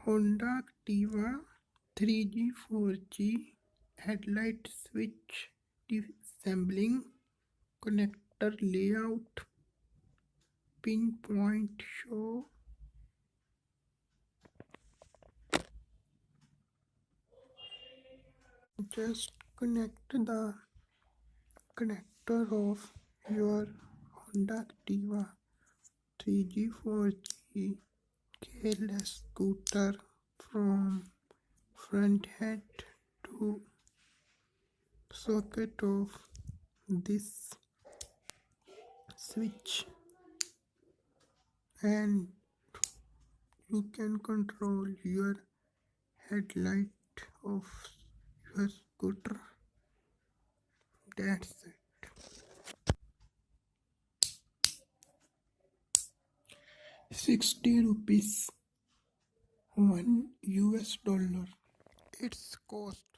Honda Activa 3G 4G headlight switch disassembling connector layout pinpoint show. Just connect the connector of your Honda Activa 3G 4G keyless scooter from front head to socket of this switch, and you can control your headlight of your scooter. That's it. 60 rupees, $1. Its cost